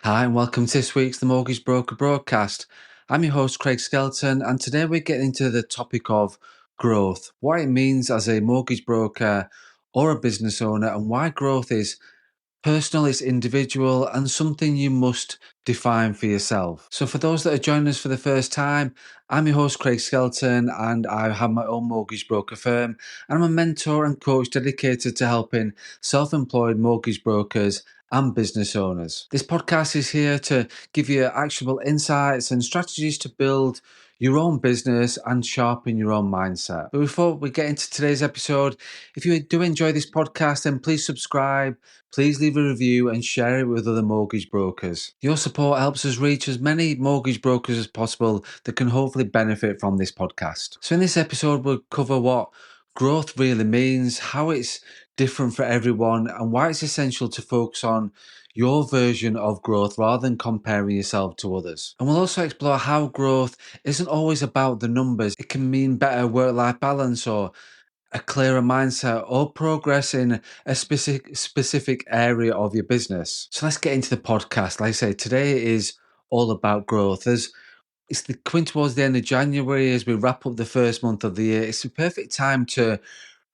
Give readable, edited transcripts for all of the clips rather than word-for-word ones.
Hi, and welcome to this week's The Mortgage Broker broadcast. I'm your host, Craig Skelton, and today we're getting into the topic of growth, what it means as a mortgage broker or a business owner, and why growth is personal, it's individual, and something you must define for yourself. So, for those that are joining us for the first time, I'm your host, Craig Skelton, and I have my own mortgage broker firm. And I'm a mentor and coach dedicated to helping self employed mortgage brokers and business owners. This podcast is here to give you actionable insights and strategies to build your own business and sharpen your own mindset. But before we get into today's episode, if you do enjoy this podcast, then please subscribe. Please leave a review and share it with other mortgage brokers. Your support helps us reach as many mortgage brokers as possible that can hopefully benefit from this podcast. So in this episode, we'll cover what growth really means, how it's different for everyone, and why it's essential to focus on your version of growth rather than comparing yourself to others. And we'll also explore how growth isn't always about the numbers. It can mean better work-life balance or a clearer mindset or progress in a specific area of your business. So let's get into the podcast. Like I say, today is all about growth. It's coming towards the end of January as we wrap up the first month of the year. It's the perfect time to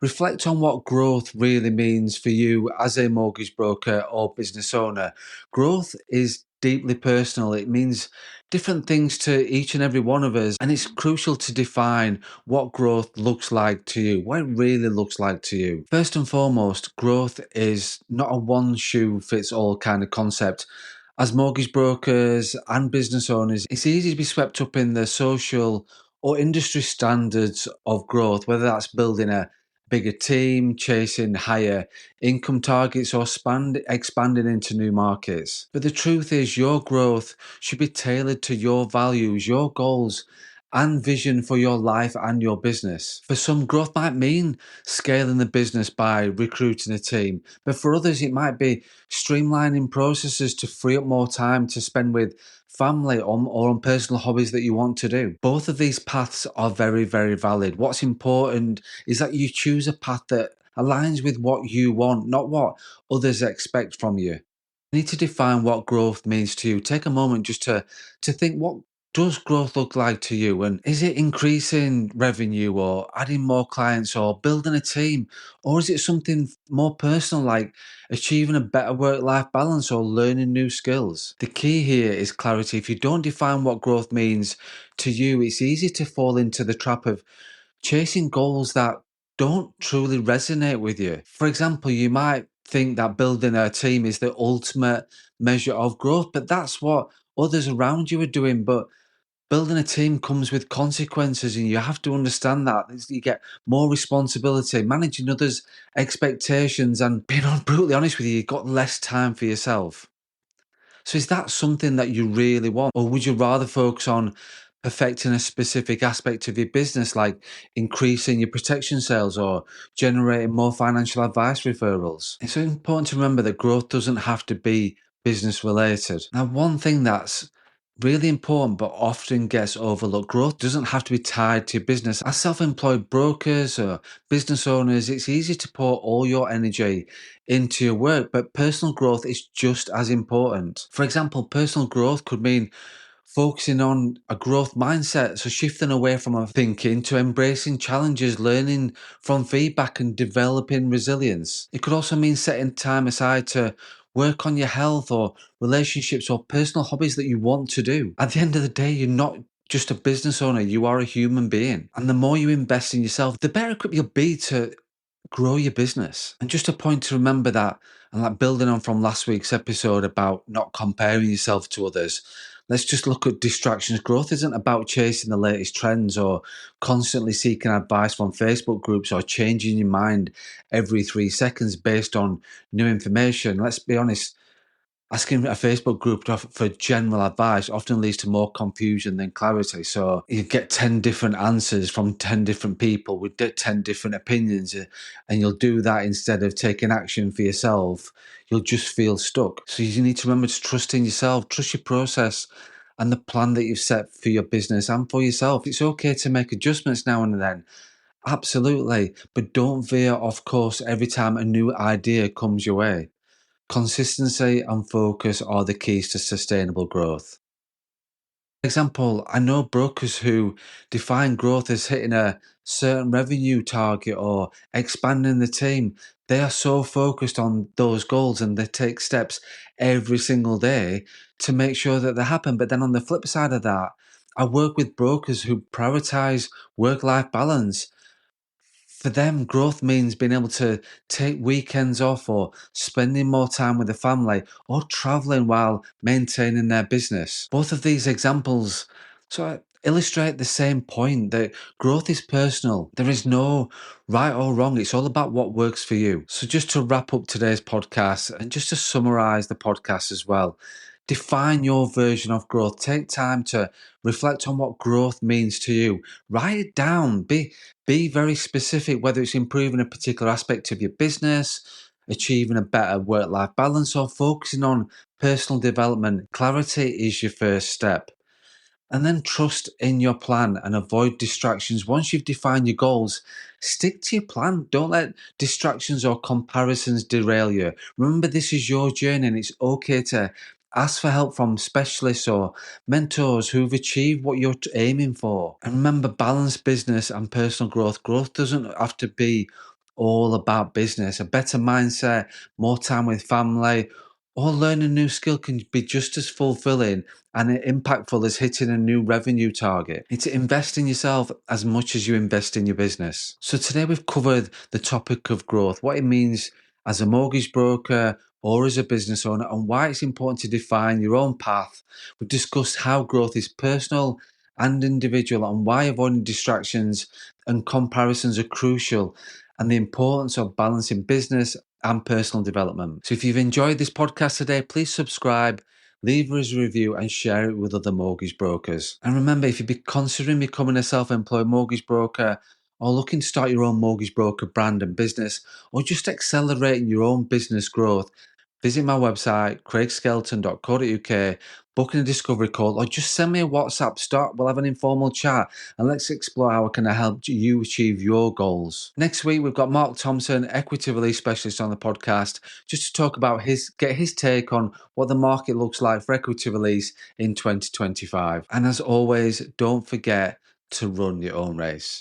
reflect on what growth really means for you as a mortgage broker or business owner. Growth is deeply personal. It means different things to each and every one of us, and it's crucial to define what growth looks like to you, what it really looks like to you. First and foremost, growth is not a one shoe fits all kind of concept. As mortgage brokers and business owners, it's easy to be swept up in the social or industry standards of growth, whether that's building a bigger team, chasing higher income targets, or expanding into new markets. But the truth is, your growth should be tailored to your values, your goals, and vision for your life and your business. For some, growth might mean scaling the business by recruiting a team, but for others, it might be streamlining processes to free up more time to spend with family or on personal hobbies that you want to do. Both of these paths are very, very valid. What's important is that you choose a path that aligns with what you want, not what others expect from you. You need to define what growth means to you. Take a moment just to think, what does growth look like to you? And is it increasing revenue or adding more clients or building a team? Or is it something more personal like achieving a better work-life balance or learning new skills? The key here is clarity. If you don't define what growth means to you, it's easy to fall into the trap of chasing goals that don't truly resonate with you. For example, you might think that building a team is the ultimate measure of growth, but that's what others around you are doing. But building a team comes with consequences, and you have to understand that. You get more responsibility, managing others' expectations, and being brutally honest with you, you've got less time for yourself. So is that something that you really want? Or would you rather focus on perfecting a specific aspect of your business, like increasing your protection sales or generating more financial advice referrals? It's important to remember that growth doesn't have to be business related. Now, one thing that's really important but often gets overlooked, growth doesn't have to be tied to business. As self-employed brokers or business owners, it's easy to pour all your energy into your work, but personal growth is just as important. For example, personal growth could mean focusing on a growth mindset, so shifting away from a thinking to embracing challenges, learning from feedback, and developing resilience. It could also mean setting time aside to work on your health or relationships or personal hobbies that you want to do. At the end of the day, you're not just a business owner, you are a human being. And the more you invest in yourself, the better equipped you'll be to grow your business. And just a point to remember that, and like building on from last week's episode about not comparing yourself to others, let's just look at distractions. Growth isn't about chasing the latest trends or constantly seeking advice from Facebook groups or changing your mind every 3 seconds based on new information. Let's be honest, asking a Facebook group for general advice often leads to more confusion than clarity. So you get 10 different answers from 10 different people with 10 different opinions, and you'll do that instead of taking action for yourself. You'll just feel stuck. So you need to remember to trust in yourself, trust your process and the plan that you've set for your business and for yourself. It's okay to make adjustments now and then. Absolutely. But don't veer off course every time a new idea comes your way. Consistency and focus are the keys to sustainable growth. For example, I know brokers who define growth as hitting a certain revenue target or expanding the team. They are so focused on those goals and they take steps every single day to make sure that they happen. But then on the flip side of that, I work with brokers who prioritize work life balance. For them, growth means being able to take weekends off or spending more time with the family or traveling while maintaining their business. Both of these examples sort of illustrate the same point that growth is personal. There is no right or wrong. It's all about what works for you. So, just to wrap up today's podcast and just to summarize the podcast as well, define your version of growth. Take time to reflect on what growth means to you. Write it down. Be very specific, whether it's improving a particular aspect of your business, achieving a better work life balance, or focusing on personal development. Clarity is your first step. And then trust in your plan and avoid distractions. Once you've defined your goals, stick to your plan. Don't let distractions or comparisons derail you. Remember, this is your journey and it's okay to ask for help from specialists or mentors who've achieved what you're aiming for. And remember, balanced business and personal growth. Growth doesn't have to be all about business. A better mindset, more time with family, or learn a new skill can be just as fulfilling and impactful as hitting a new revenue target. It's invest in yourself as much as you invest in your business. So today we've covered the topic of growth, what it means as a mortgage broker or as a business owner, and why it's important to define your own path. We've discussed how growth is personal and individual and why avoiding distractions and comparisons are crucial and the importance of balancing business and personal development. So if you've enjoyed this podcast today, please subscribe, leave us a review and share it with other mortgage brokers. And remember, if you're considering becoming a self-employed mortgage broker or looking to start your own mortgage broker brand and business, or just accelerating your own business growth, visit my website, craigskelton.co.uk, book in a discovery call, or just send me a WhatsApp. We'll have an informal chat and let's explore how I can help you achieve your goals. Next week, we've got Mark Thompson, equity release specialist, on the podcast, just to talk about get his take on what the market looks like for equity release in 2025. And as always, don't forget to run your own race.